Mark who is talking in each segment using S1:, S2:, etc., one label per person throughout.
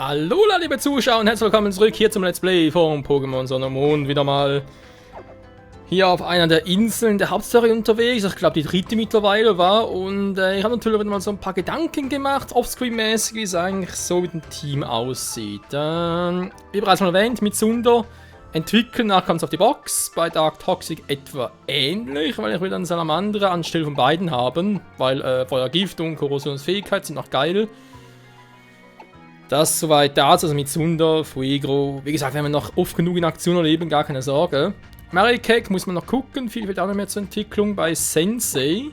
S1: Hallo, liebe Zuschauer und herzlich willkommen zurück hier zum Let's Play von Pokémon Sonne und Mond. Wieder mal hier auf einer der Inseln der Hauptstory unterwegs. Ich glaube, die dritte mittlerweile war. Und ich habe natürlich wieder mal so ein paar Gedanken gemacht, offscreen-mäßig, wie es eigentlich so mit dem Team aussieht. Wie bereits schon erwähnt, mit Sunder entwickeln, nachher kommt es auf die Box. Bei Dark Toxic etwa ähnlich, weil ich will dann Salamandra anstelle von beiden haben. Weil Feuergift und Korrosionsfähigkeit sind noch geil. Das soweit dazu, also mit Sunder, Fuegro. Wie gesagt, wenn wir noch oft genug in Aktion erleben, gar keine Sorge. Marikek muss man noch gucken, viel wird auch noch mehr zur Entwicklung bei Sensei.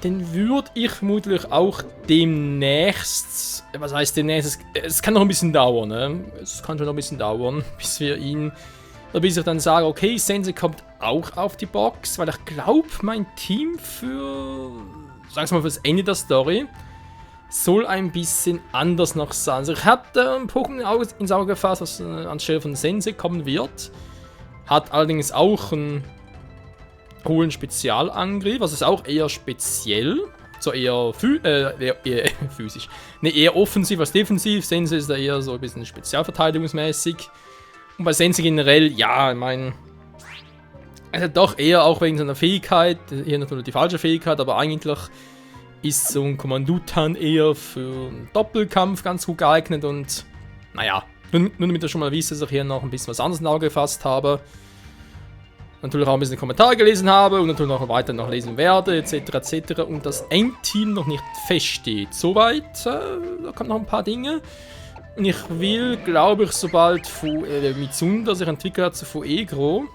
S1: Den würde ich vermutlich auch demnächst, was heißt demnächst, es kann noch ein bisschen dauern, ne? Es kann schon noch ein bisschen dauern, bis wir ihn, oder bis ich dann sage, okay, Sensei kommt auch auf die Box, weil ich glaube, mein Team für, sag's mal, fürs Ende der Story soll ein bisschen anders noch sein. Also ich habe ein Pokémon ins Auge gefasst, was anstelle von Sensei kommen wird. Hat allerdings auch einen hohen Spezialangriff, was ist auch eher speziell. So eher physisch. Ne, eher offensiv als defensiv. Sensei ist da eher so ein bisschen spezialverteidigungsmäßig. Und bei Sensei generell, ja, ich meine, also doch eher auch wegen seiner Fähigkeit. Hier natürlich die falsche Fähigkeit, aber eigentlich ist so ein Kommandutan eher für einen Doppelkampf ganz gut geeignet und naja, nur damit ihr schon mal wisst, dass ich hier noch ein bisschen was anderes ins Auge gefasst habe. Natürlich auch ein bisschen Kommentare gelesen habe und natürlich noch weiter noch lesen werde, etc. etc. Und das Endteam noch nicht feststeht. Soweit, da kommen noch ein paar Dinge. Und ich will, glaube ich, sobald Mitsunda sich entwickelt hat zu Fuegro,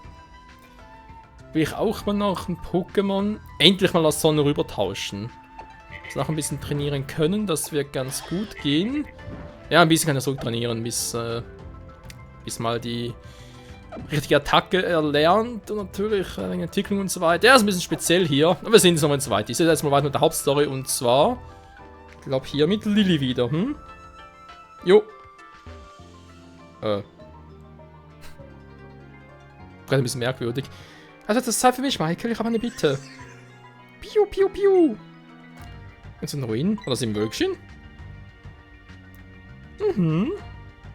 S1: will ich auch mal noch ein Pokémon endlich mal aus Sonne rüber tauschen. Noch ein bisschen trainieren können, das wird ganz gut gehen. Ja, ein bisschen kann er so trainieren, bis mal die richtige Attacke erlernt und natürlich eine Entwicklung und so weiter. Ja, ist ein bisschen speziell hier, aber wir sehen es nochmal weiter. Ich sehe jetzt mal weiter mit der Hauptstory und zwar, ich glaube hier mit Lilly wieder, Jo. Gerade ein bisschen merkwürdig. Also das ist Zeit für mich, Michael, ich habe eine Bitte. Piu, piu, piu. Ist ein Ruin? Oder sind Wölkchen?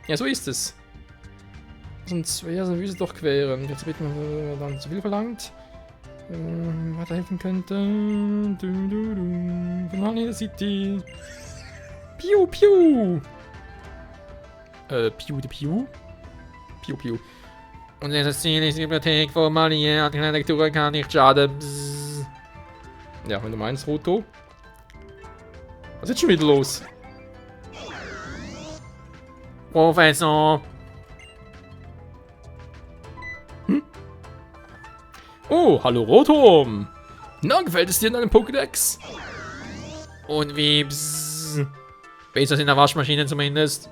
S1: Ja, so ist es. Sonst wäre so eine Wüste durchqueren. Jetzt bitten wir dann zu viel verlangt. Weiterhelfen könnte. Von Honey City. Piu, piu. Piu, de piu. Piu, piu. Und das Ziel ist die Bibliothek von Malier. Die Lektur kann nicht schaden. Bzzz. Ja, wenn du meinst, Roto. Was ist schon wieder los? Professor! Oh, hallo Rotom! Na, gefällt es dir in deinem Pokédex? Und wie? Besser als in der Waschmaschine zumindest.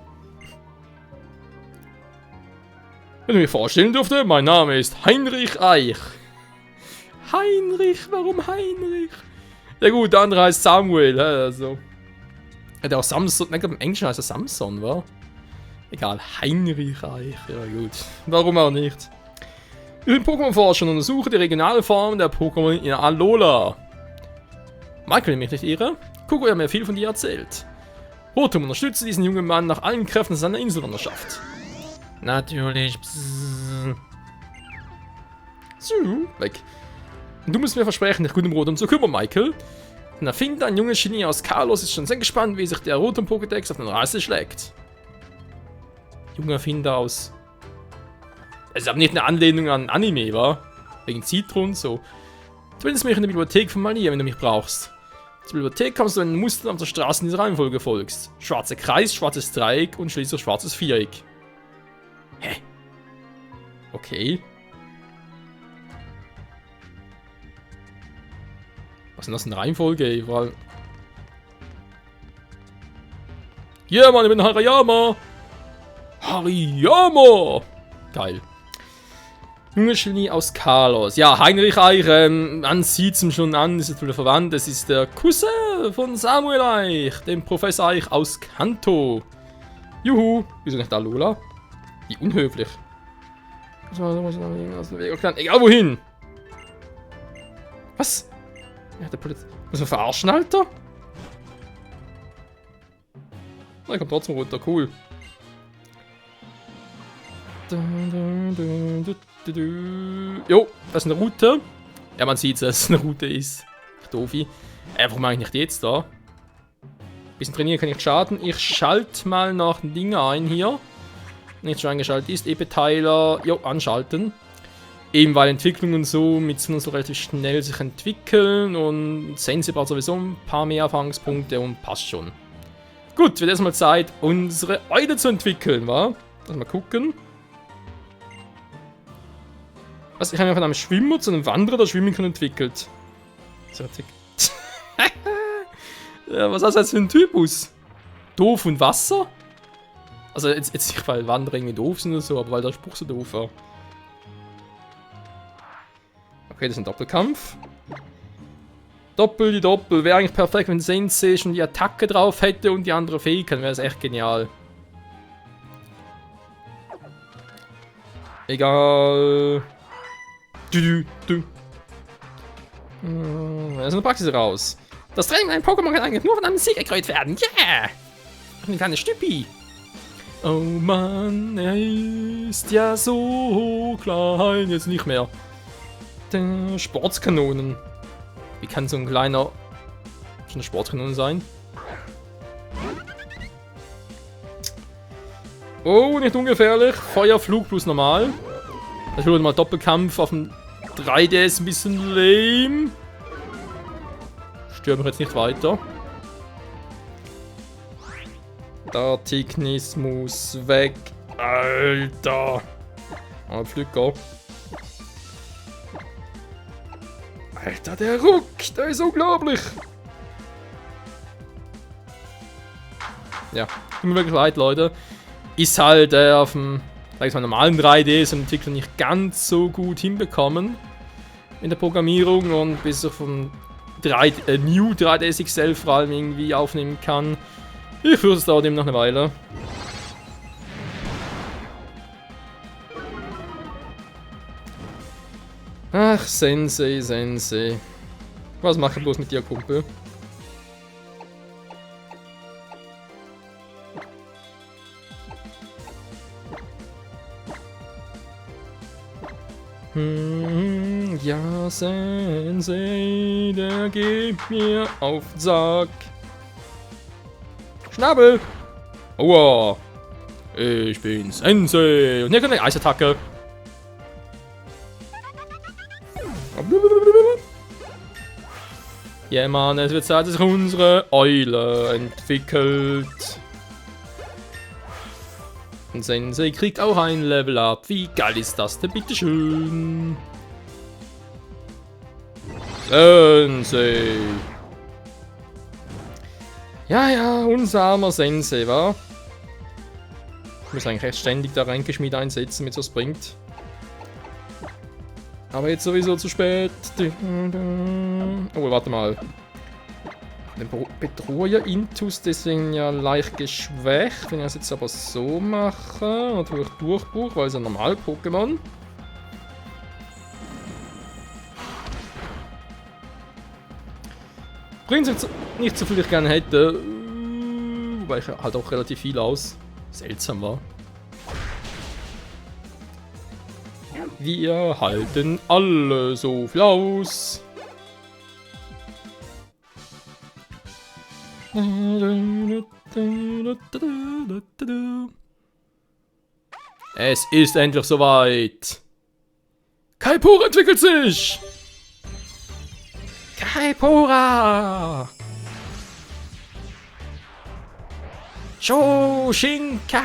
S1: Wenn du mir vorstellen dürfte, mein Name ist Heinrich Eich. Heinrich? Warum Heinrich? Ja gut, der andere heißt Samuel, also. Ja, der auch Samson, ich glaube im Englischen heißt er Samson, wa? Egal, Heinrich Eich, ja gut. Warum auch nicht? Ich bin Pokémon-Forscher und untersuche die regionale Form der Pokémon in Alola. Michael, mich nicht irre? Kuko hat mir viel von dir erzählt. Rotom unterstütze diesen jungen Mann nach allen Kräften seiner Inselwanderschaft. Natürlich. So, weg. Und du musst mir versprechen, dich gut um Rotom zu kümmern, Michael. Ein Erfinder, ein junger Genie aus Carlos, ist schon sehr gespannt, wie sich der Rotom Pokédex auf den Reise schlägt. Junger Erfinder aus... Es ist aber nicht eine Anlehnung an Anime, wa? Wegen Citron, so. Du findest mich in der Bibliothek von Malier, wenn du mich brauchst. Zur Bibliothek kommst du, wenn du Mustern auf der Straße in dieser Reihenfolge folgst. Schwarzer Kreis, schwarzes Dreieck und schließlich schwarzes Viereck. Hä? Okay. Was ist denn das in Reihenfolge, ey? Weil... Ja, Mann, ich bin Hariyama! Hariyama! Geil. Junge Genie aus Carlos. Ja, Heinrich Eich, man sieht es ihm schon an, ist natürlich verwandt. Das ist der Cousin von Samuel Eich, dem Professor Eich aus Kanto. Juhu. Wieso nicht Alola? Wie unhöflich. Egal wohin. Was? Ja, der Polizei. Muss man verarschen, Alter? Na, ich komm trotzdem runter, cool. Jo, das ist eine Route. Ja, man sieht, dass es eine Route ist. Doofi. Warum eigentlich nicht jetzt da? Bisschen trainieren kann ich schaden. Ich schalte mal noch ein Ding ein hier. Nicht schon eingeschaltet ist. E-Beteiler. Jo, anschalten. Eben weil Entwicklung und so mit so relativ schnell sich entwickeln. Und Sense braucht sowieso ein paar mehr Erfahrungspunkte und passt schon. Gut, wird erstmal Zeit, unsere Eule zu entwickeln, wa? Lass mal gucken. Was? Ich habe ja von einem Schwimmer zu einem Wanderer, der schwimmen kann, entwickelt. Ja, was ist das jetzt für ein Typus? Doof und Wasser? Also jetzt nicht, weil Wanderer irgendwie doof sind oder so, aber weil der Spruch so doof war. Okay, das ist ein Doppelkampf. Doppel, die Doppel. Wäre eigentlich perfekt, wenn Sensei schon die Attacke drauf hätte und die andere Fähigkeit. Wäre es echt genial. Egal. Da ist eine Praxis raus. Das Training ein Pokémon kann eigentlich nur von einem Sieg erkrönt werden. Yeah! Eine kleine Stüppi. Oh Mann, er ist ja so klein. Jetzt nicht mehr. Sportskanonen. Wie kann so ein kleiner schon eine Sportkanone sein? Oh, nicht ungefährlich. Feuerflug plus normal. Ich will mal Doppelkampf auf dem 3DS ein bisschen lame. Stürmen wir jetzt nicht weiter. Der Tignis muss weg. Alter. Mal Pflücker. Alter, der Ruck, der ist unglaublich. Ja, tut mir wirklich leid, Leute. Ist halt auf dem, sag ich mal, normalen 3D so ein Titel nicht ganz so gut hinbekommen in der Programmierung und bis ich vom New 3DS XL vor allem irgendwie aufnehmen kann. Ich fürchte, es dauert eben noch eine Weile. Ach, Sensei, Sensei. Was mache ich bloß mit dir, Kumpel? Ja, Sensei, der geht mir auf den Sack. Schnabel! Aua! Ich bin Sensei! Und hier kommt eine Eisattacke. Ja, Mann, es wird Zeit, dass sich unsere Eule entwickelt. Und Sensei kriegt auch ein Level Up. Wie geil ist das denn, bitteschön? Sensei. Ja, unser armer Sensei, wa? Ich muss eigentlich echt ständig da Ränkeschmied einsetzen, damit es was bringt. Aber jetzt sowieso zu spät. Oh, warte mal. Den Bedroher-Intus, deswegen ja leicht geschwächt. Wenn ich das jetzt aber so mache, natürlich Durchbruch, weil es ein normal Pokémon. Bringt jetzt nicht so viel, wie ich gerne hätte. Wobei ich halt auch relativ viel aus. Seltsam war. Wir halten alle so viel aus. Es ist endlich soweit. Kaipora entwickelt sich. Kaipora. Shoshinka.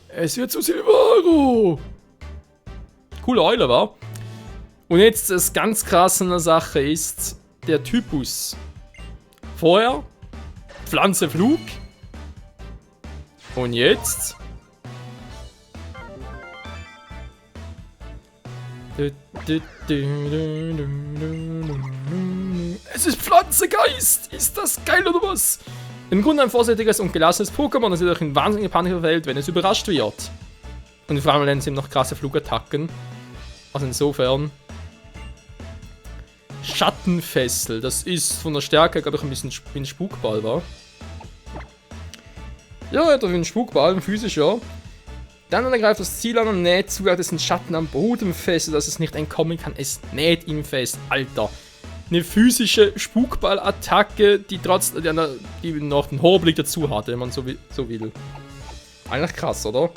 S1: Es wird zu Silvaro. Coole Eule, wa? Und jetzt das ganz krasse an der Sache ist der Typus. Vorher Pflanze Flug. Und jetzt es ist Pflanzengeist. Ist das geil oder was? Im Grunde ein vorsichtiges und gelassenes Pokémon, das jedoch in wahnsinnige Panik verfällt, wenn es überrascht wird. Und vor allem lernen sie ihm noch krasse Flugattacken. Also insofern. Schattenfessel. Das ist von der Stärke, glaube ich, ein bisschen wie ein Spukball war. Ja, da wie ein Spukball, ein physischer. Dann ergreift das Ziel an und näht sogar dessen Schatten am Boden fest, sodass es nicht entkommen kann. Es näht ihn fest. Alter. Eine physische Spukball-Attacke, die noch den Horrorblick dazu hat, wenn man so will. Eigentlich krass, oder?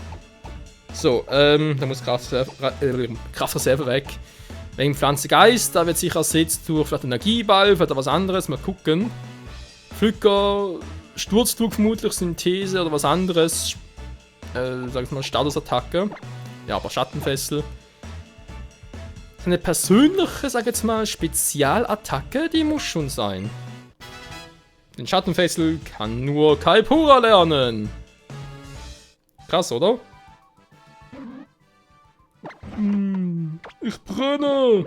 S1: So, da muss Kraftreserve weg. Wegen Pflanzengeist, da wird sicher ersetzt durch vielleicht Energieball, vielleicht was anderes, mal gucken. Pflücker, Sturzdruck vermutlich, Synthese oder was anderes. Sag ich mal, Statusattacke. Ja, aber Schattenfessel. Eine persönliche, sag ich jetzt mal, Spezialattacke, die muss schon sein. Den Schattenfessel kann nur Kaipura lernen. Krass, oder? Ich brenne!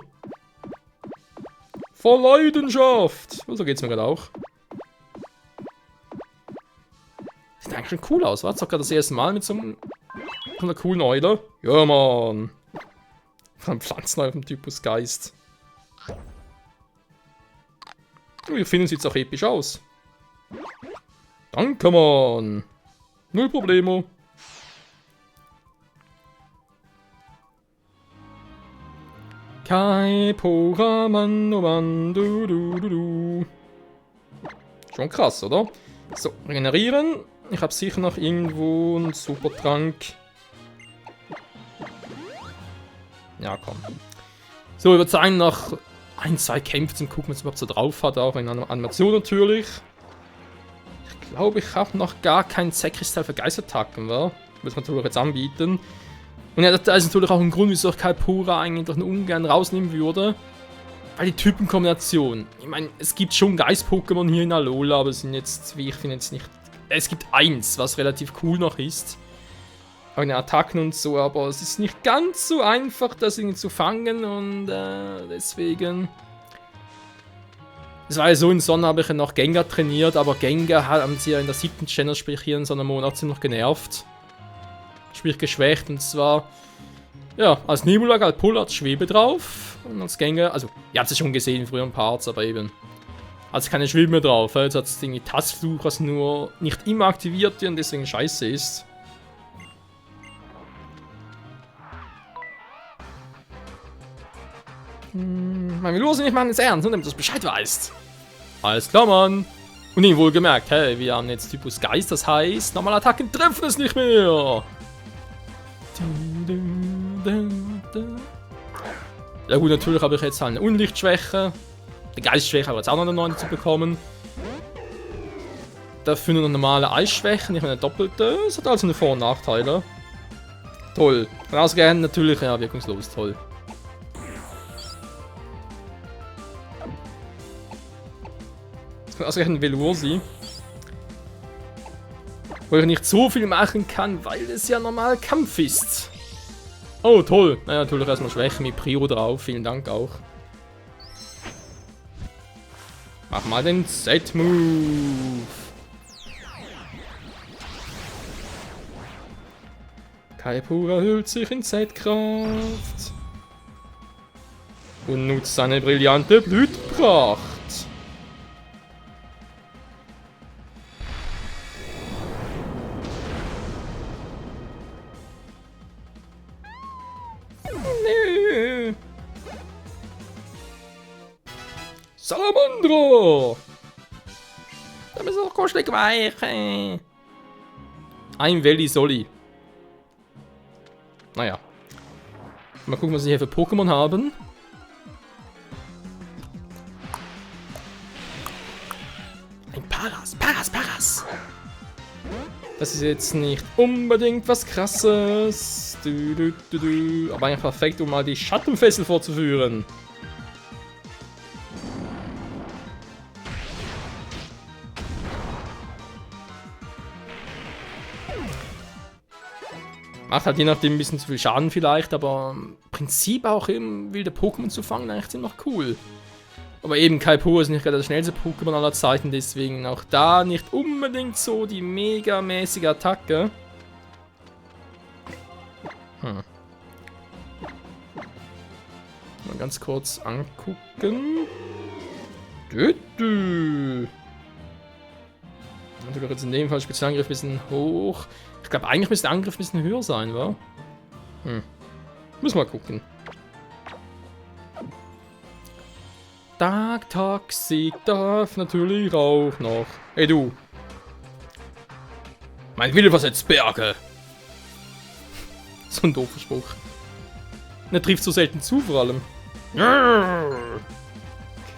S1: Vor Leidenschaft! So geht's mir gerade auch. Sieht eigentlich schon cool aus, was? Doch gerade das erste Mal mit so einer coolen Eule. Ja, Mann! Von Pflanzen auf dem Typus Geist. Ich finde, sieht auch episch aus. Danke, Mann! Null Problemo. Kaipura, Mann, oh Mann, du. Schon krass, oder? So, regenerieren. Ich habe sicher noch irgendwo einen Supertrank. Ja, komm. So, ich würde sagen, nach 1-2 Kämpfen gucken, was es überhaupt so drauf hat, auch in einer Animation natürlich. Ich glaube, ich habe noch gar keinen Zeitkristall für Geistattacken, wa? Muss man natürlich jetzt anbieten. Und ja, das ist natürlich auch ein Grund, wieso ich Kaipura eigentlich noch ungern rausnehmen würde. Weil die Typenkombination. Ich meine, es gibt schon Geist-Pokémon hier in Alola, aber es sind jetzt, wie ich finde, jetzt nicht. Es gibt eins, was relativ cool noch ist. Eine Attacken und so, aber es ist nicht ganz so einfach, das irgendwie zu fangen und deswegen. Es war ja so, in Sonne habe ich ja noch Gengar trainiert, aber Gengar haben sie ja in der 7. Channel, sprich hier in so einem Monat, ziemlich genervt. Sprich geschwächt und zwar, ja, als Nebula Galpol hat Schwebe drauf und als Gengar, also, ihr habt es schon gesehen in früheren Parts, aber eben, hat es keine Schwebe mehr drauf. Jetzt hat es irgendwie Tastfluch, was nur nicht immer aktiviert wird und deswegen scheiße ist. Man will los, nicht machen es ernst, nur damit du das Bescheid weißt. Alles klar, Mann. Und ihm wohlgemerkt, hey, wir haben jetzt Typus Geist, das heißt, normale Attacken treffen es nicht mehr. Ja gut, natürlich habe ich jetzt halt eine Unlichtschwäche. Eine Geistschwäche aber jetzt auch noch eine neue zu bekommen. Dafür nur eine normale Eisschwäche, nicht eine doppelte. Das hat also eine Vor- und Nachteile. Toll. Und ausgerechnet natürlich, ja, wirkungslos, toll. Ausgerechnet Velursi. Wo ich nicht so viel machen kann, weil es ja normal Kampf ist. Oh, toll. Naja, natürlich erstmal Schwäche mit Prio drauf. Vielen Dank auch. Mach mal den Z-Move. Kaipura hüllt sich in Z-Kraft. Und nutzt seine brillante Blütenpracht. Salamandra! Da müssen wir doch kostet weichen. Ein Welli Soli. Naja. Mal gucken, was sie hier für Pokémon haben. Ein Paras. Das ist jetzt nicht unbedingt was Krasses. Aber eigentlich perfekt, um mal die Schattenfessel vorzuführen. Macht halt je nachdem ein bisschen zu viel Schaden vielleicht, aber im Prinzip auch eben wilde Pokémon zu fangen eigentlich ziemlich cool. Aber eben Kaipura ist nicht gerade das schnellste Pokémon aller Zeiten, deswegen auch da nicht unbedingt so die megamäßige Attacke. Mal ganz kurz angucken. Natürlich jetzt in dem Fall Spezialangriff ein bisschen hoch. Ich glaube, eigentlich müsste der Angriff ein bisschen höher sein, wa? Müssen wir mal gucken. Dark Toxic darf natürlich auch noch. Hey du. Mein Wille versetzt Berge. So ein doofer Spruch. Der trifft so selten zu, vor allem.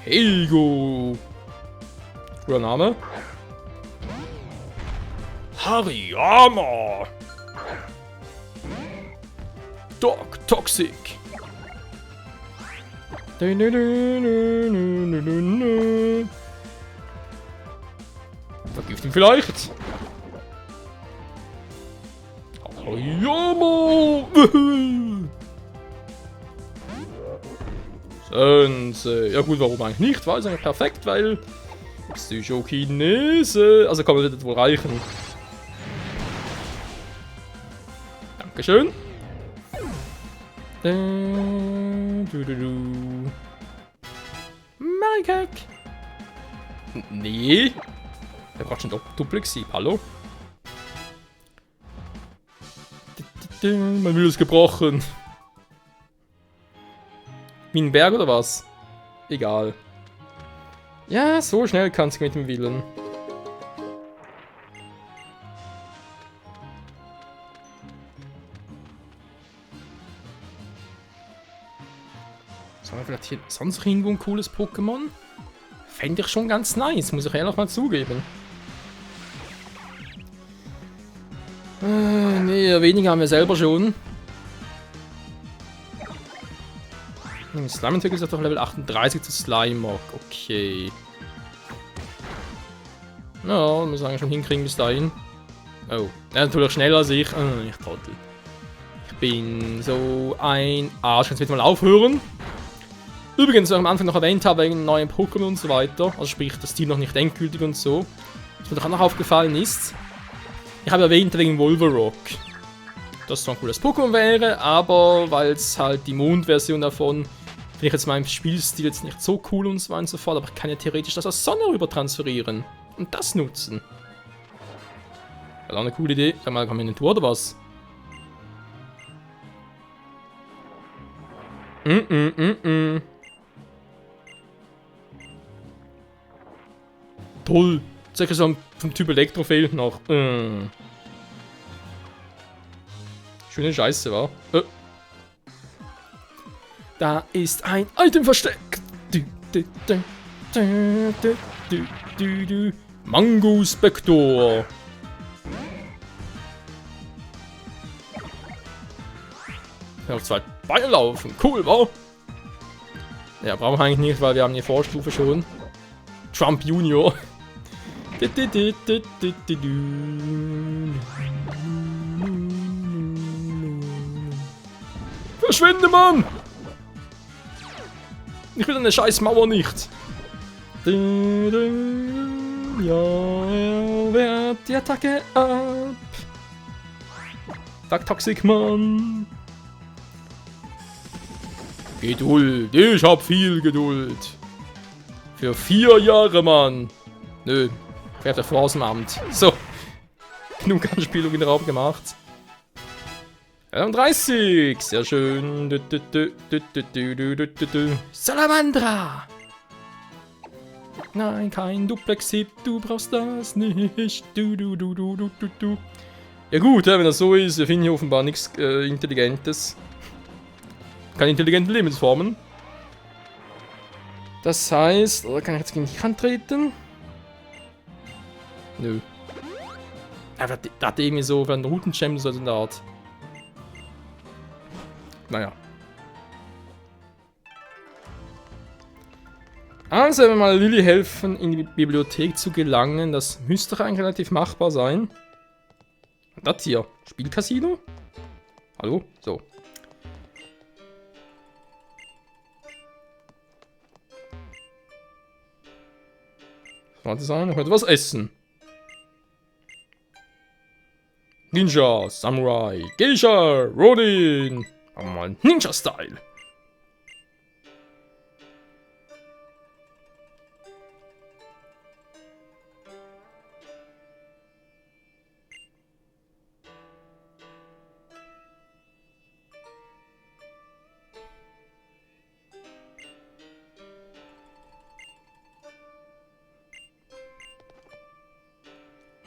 S1: Keigo. Cooler Name. Hariyama. Dark Toxic. Vergift ihn vielleicht. Hariyama. Sensei. Ja gut, warum eigentlich nicht? War es eigentlich perfekt, weil Psychokinese. Also kann man das wohl reichen. Dankeschön. Marikek. Nee. Der braucht schon Duplexi. Hallo? Mein Wille ist gebrochen. Wie ein Berg oder was? Egal. Ja, so schnell kannst du mit dem Willen. Sollen wir vielleicht hier sonst noch irgendwo ein cooles Pokémon? Fände ich schon ganz nice, muss ich ehrlich mal zugeben. Nee, weniger haben wir selber schon. Slimeattack ist doch Level 38 zu Slimeock. Okay. Ja, müssen wir eigentlich schon hinkriegen bis dahin. Oh, er ist natürlich schneller als ich. Ich Trottel. Ich bin so ein Arsch. Kannst du bitte mal aufhören? Übrigens, was ich am Anfang noch erwähnt habe, wegen neuen Pokémon und so weiter. Also sprich, das Team noch nicht endgültig und so. Was mir doch auch noch aufgefallen ist. Ich habe erwähnt wegen Wolverock. Dass es zwar ein cooles Pokémon wäre, aber weil es halt die Mondversion davon, finde ich jetzt meinen Spielstil jetzt nicht so cool und so weiter und so fort, aber ich kann ja theoretisch das aus Sonne rüber transferieren. Und das nutzen. Das ist auch eine coole Idee. Sag mal, kommen wir in den Tour oder was? Toll. Sicher so vom Typ Elektro fehlt noch. Schöne Scheiße, wa? Da ist ein Item versteckt. Mangospektor. Ich kann auf 2 Beine laufen. Cool, wa? Ja, brauchen wir eigentlich nicht, weil wir haben die Vorstufe schon. Trump Junior. Verschwinde, Mann! Ich will eine scheiß Mauer nicht. Ja, er wehrt die Attacke ab. Dark Toxic, Mann. Geduld. Ich hab viel Geduld. Für 4 Jahre, Mann. Nö. Fährt er vor aus dem Amt. So. Genug Anspielung in den Raum gemacht. 30. Sehr schön. Salamandra. Nein, kein Duplex-Hit. Du brauchst das nicht. Ja gut, wenn das so ist, wir finden hier offenbar nichts Intelligentes. Keine intelligenten Lebensformen. Das heißt, oder kann ich jetzt gegen dich antreten? Nö. Aber da hat irgendwie so einen Routenchamp so in der Art. Naja. Also, wenn wir mal Lilly helfen, in die Bibliothek zu gelangen, das müsste doch eigentlich relativ machbar sein. Und das hier, Spielcasino? Hallo? So. Sollte sein, ich möchte was essen. Ninja, Samurai, Geisha, Ronin. Machen wir mal Ninja-Style.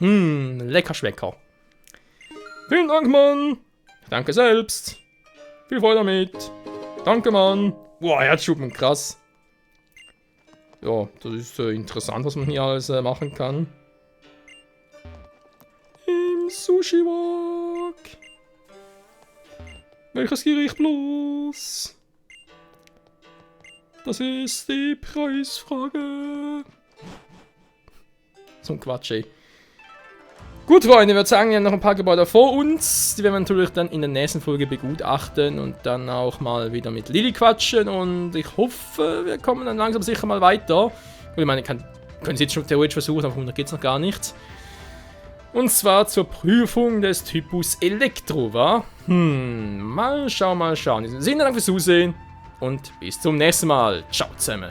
S1: Lecker Schmecker. Vielen Dank, Mann. Danke selbst. Viel Freude damit. Danke, Mann. Boah, Herzschuppen, krass. Ja, das ist interessant, was man hier alles machen kann. Im Sushi-Wok. Welches Gericht bloß? Das ist die Preisfrage. So ein Quatsch, ey. Gut, Freunde, ich würde sagen, wir haben noch ein paar Gebäude vor uns. Die werden wir natürlich dann in der nächsten Folge begutachten und dann auch mal wieder mit Lilly quatschen. Und ich hoffe, wir kommen dann langsam sicher mal weiter. Ich meine, können es jetzt schon theoretisch versuchen, aber 100 geht es noch gar nicht. Und zwar zur Prüfung des Typus Elektro, wa? Mal schauen, mal schauen. In diesem Sinne, danke fürs Zusehen und bis zum nächsten Mal. Ciao zusammen.